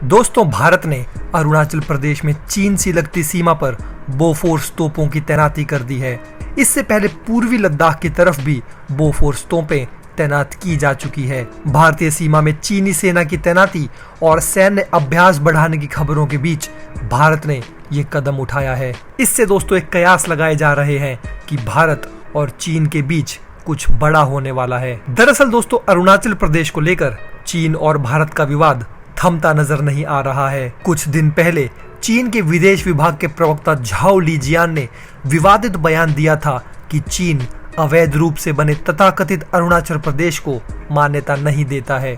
दोस्तों, भारत ने अरुणाचल प्रदेश में चीन से लगती सीमा पर बोफोर्स तोपों की तैनाती कर दी है। इससे पहले पूर्वी लद्दाख की तरफ भी बोफोर्स तोपें तैनात की जा चुकी है। भारतीय सीमा में चीनी सेना की तैनाती और सैन्य अभ्यास बढ़ाने की खबरों के बीच भारत ने ये कदम उठाया है। इससे दोस्तों एक कयास लगाए जा रहे हैं कि भारत और चीन के बीच कुछ बड़ा होने वाला है। दरअसल दोस्तों, अरुणाचल प्रदेश को लेकर चीन और भारत का विवाद थमता नजर नहीं आ रहा है। कुछ दिन पहले चीन के विदेश विभाग के प्रवक्ता झाओ लीजियान ने विवादित बयान दिया था कि चीन अवैध रूप से बने तथाकथित अरुणाचल प्रदेश को मान्यता नहीं देता है।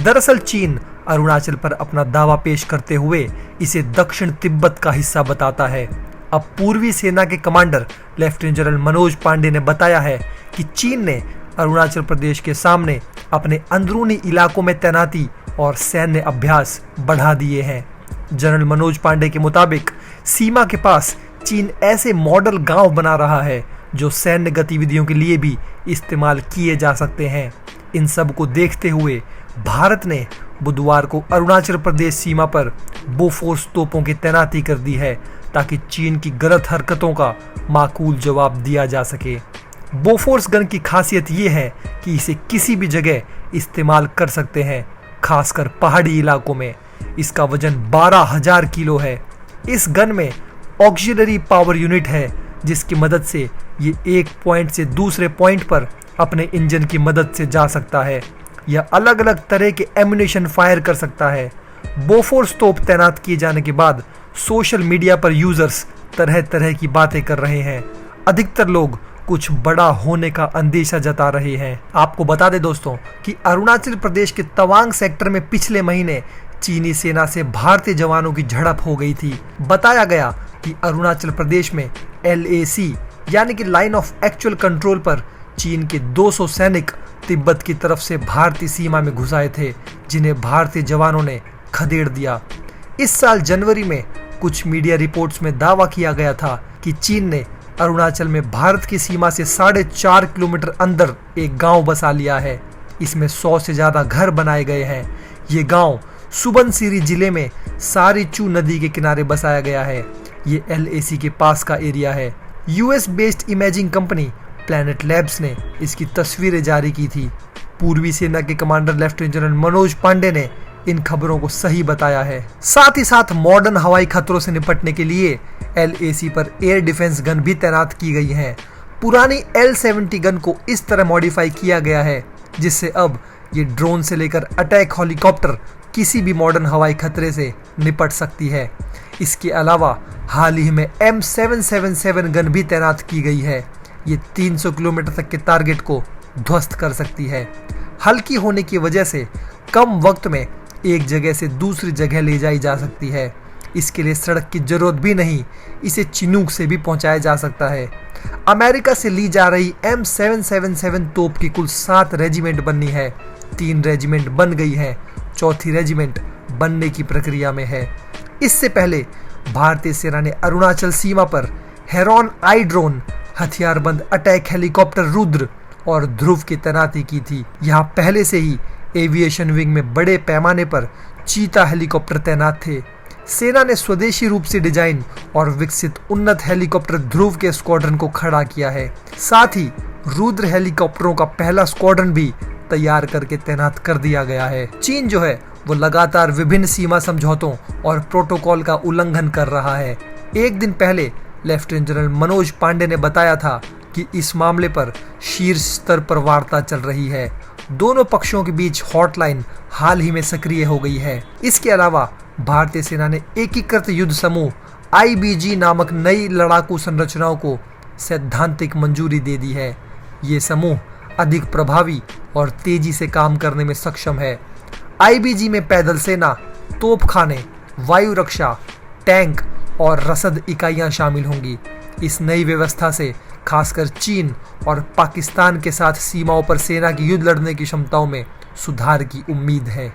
दरअसल चीन अरुणाचल पर अपना दावा पेश करते हुए इसे दक्षिण तिब्बत का हिस्सा बताता है। अब पूर्वी सेना के commander lieutenant general Manoj Pande ने बताया है कि चीन ने अरुणाचल प्रदेश के सामने अपने अंदरूनी इलाकों में तैनाती और सैन्य अभ्यास बढ़ा दिए हैं। जनरल मनोज पांडे के मुताबिक सीमा के पास चीन ऐसे मॉडल गांव बना रहा है जो सैन्य गतिविधियों के लिए भी इस्तेमाल किए जा सकते हैं। इन सब को देखते हुए भारत ने बुधवार को अरुणाचल प्रदेश सीमा पर बोफोर्स तोपों की तैनाती कर दी है ताकि चीन की गलत हरकतों का माकूल जवाब दिया जा सके। बोफोर्स गन की खासियत ये है कि इसे किसी भी जगह इस्तेमाल कर सकते हैं, खासकर पहाड़ी इलाकों में। इसका वजन 12,000 किलो है। इस गन में ऑक्सिलरी पावर यूनिट है जिसकी मदद से ये एक पॉइंट से दूसरे पॉइंट पर अपने इंजन की मदद से जा सकता है। यह अलग अलग तरह के एम्युनिशन फायर कर सकता है। बोफोर्स तोप तैनात किए जाने के बाद सोशल मीडिया पर यूजर्स तरह तरह की बातें कर रहे हैं। अधिकतर लोग कुछ बड़ा होने का अंदेशा जता रहे हैं। आपको बता दें दोस्तों कि अरुणाचल प्रदेश के तवांग सेक्टर में पिछले महीने चीनी सेना से भारतीय जवानों की झड़प हो गई थी। बताया गया कि अरुणाचल प्रदेश में LAC यानी कि लाइन ऑफ एक्चुअल कंट्रोल पर चीन के 200 सैनिक तिब्बत की तरफ से भारतीय सीमा में घुस आए थे, जिन्हें भारतीय जवानों ने खदेड़ दिया। इस साल जनवरी में कुछ मीडिया रिपोर्ट्स में दावा किया गया था कि चीन ने अरुणाचल में भारत की सीमा से 4.5 किलोमीटर अंदर एक गांव बसा लिया है। इसमें 100 से ज्यादा घर बनाए गए हैं। ये गांव सुबनसिरी जिले में सारीचू नदी के किनारे बसाया गया है। ये LAC के पास का एरिया है। US based imaging company Planet Labs ने इसकी तस्वीरें जारी की थी। पूर्वी सेना के commander lieutenant general Manoj Pande ने इन खबरों को सही बताया है। साथ ही साथ मॉडर्न हवाई खतरों से निपटने के लिए LAC पर एयर डिफेंस गन भी तैनात की गई हैं। पुरानी L-70 गन को इस तरह मॉडिफाई किया गया है जिससे अब ये ड्रोन से लेकर अटैक हेलीकॉप्टर किसी भी मॉडर्न हवाई खतरे से निपट सकती है। इसके अलावा हाल ही में M777 गन भी तैनात की गई है। ये 300 किलोमीटर तक के टारगेट को ध्वस्त कर सकती है। हल्की होने की वजह से कम वक्त में एक जगह से दूसरी जगह ले जाई जा सकती है। इसके लिए सड़क की जरूरत भी नहीं, इसे चिनूक से भी पहुंचाया जा सकता है। अमेरिका से ली जा रही M777 तोप की कुल 7 रेजिमेंट बननी है। 3 रेजिमेंट बन गई है, चौथी रेजिमेंट बनने की प्रक्रिया में है। इससे पहले भारतीय सेना ने अरुणाचल सीमा पर हेरॉन आई ड्रोन, हथियारबंद अटैक हेलीकॉप्टर रुद्र और ध्रुव की तैनाती की थी। यहाँ पहले से ही एविएशन विंग में बड़े पैमाने पर चीता हेलीकॉप्टर तैनात थे। सेना ने स्वदेशी रूप से डिजाइन और विकसित उन्नत हेलीकॉप्टर ध्रुव के स्क्वाड्रन को खड़ा किया है। साथ ही रुद्र हेलीकॉप्टरों का पहला स्क्वाड्रन भी तैयार करके तैनात कर दिया गया है। चीन जो है वो लगातार विभिन्न सीमा समझौतों और प्रोटोकॉल का उल्लंघन कर रहा है। एक दिन पहले लेफ्टिनेंट जनरल मनोज पांडे ने बताया था कि इस मामले पर शीर्ष स्तर पर वार्ता चल रही है। दोनों पक्षों के बीच हॉटलाइन हाल ही में सक्रिय हो गई है। इसके अलावा भारतीय सेना ने एकीकृत युद्ध समूह IBG नामक नई लड़ाकू संरचनाओं को सैद्धांतिक मंजूरी दे दी है। ये समूह अधिक प्रभावी और तेजी से काम करने में सक्षम है। IBG में पैदल सेना, तोपखाने, वायु रक्षा, टैंक और रसद इकाइयां शामिल होंगी। इस नई व्यवस्था से खासकर चीन और पाकिस्तान के साथ सीमाओं पर सेना की युद्ध लड़ने की क्षमताओं में सुधार की उम्मीद है।